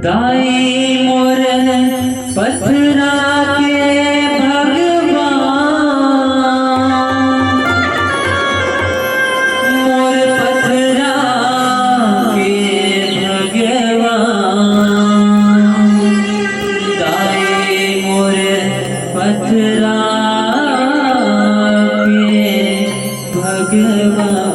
दाई मोर पथरा के भगवान, मोर पथरा के भगवान, दाई मोर पथरा के भगवान।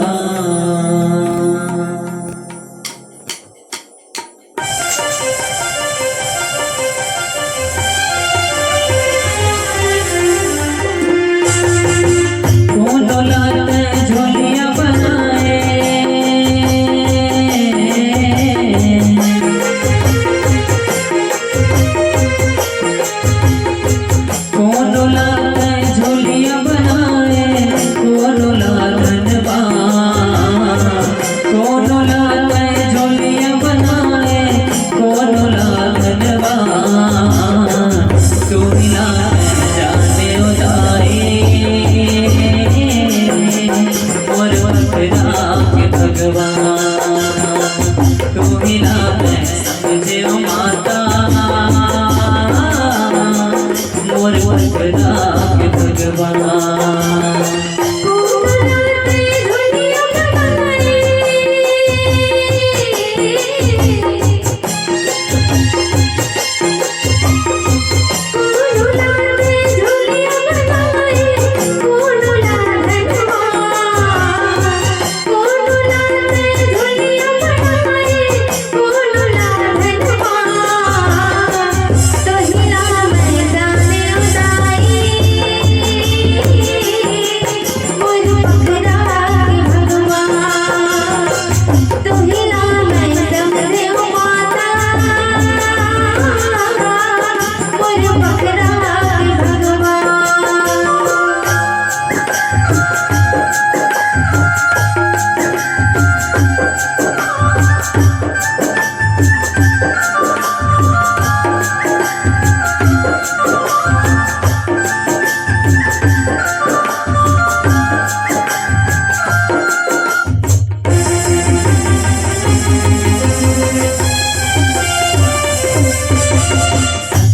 तू मिला मैं समझे माता, मोर पथरा के भगवान।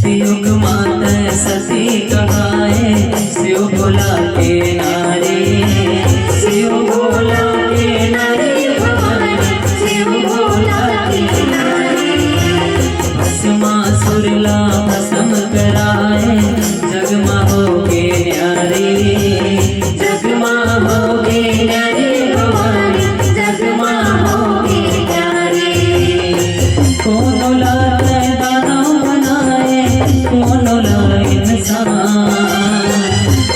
युग माता सती कहाए शिव भोला के नारी, शिव भोला के नारी भवानी, शिव भोला के नारी। भस्मासुर ला भस्म कराए जगमा होगे न्यारी, जगमा होगे न्यारी भवानी, जगमा होगे न्यारी। कौन लाए दानव बनाए, कौन लाए इंसान,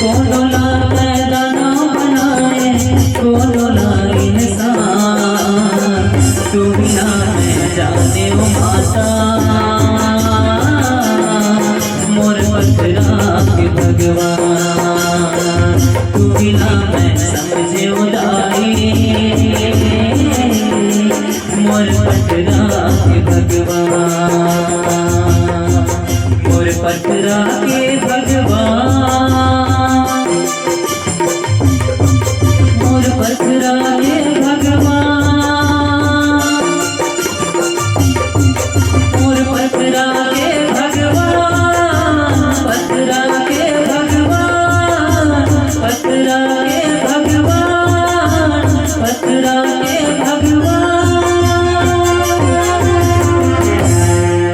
कौन लाए दानव बनाए, कौन लाए इंसान। तू बिना मैं जाने ओ माता, मोर पथरा के भगवान। तू बिना मैं समझे उदाई, मोर पथरा के भगवान, मोर पथरा के भगवान, मोर पथरा के भगवान, मोर पथरा के भगवान, पथरा के भगवान, पथरा के भगवान, पथरा के भगवान।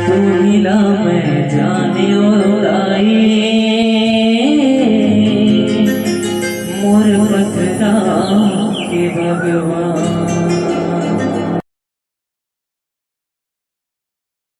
तू मिला मैं जाने उदाई, मोर पथरा के भगवान।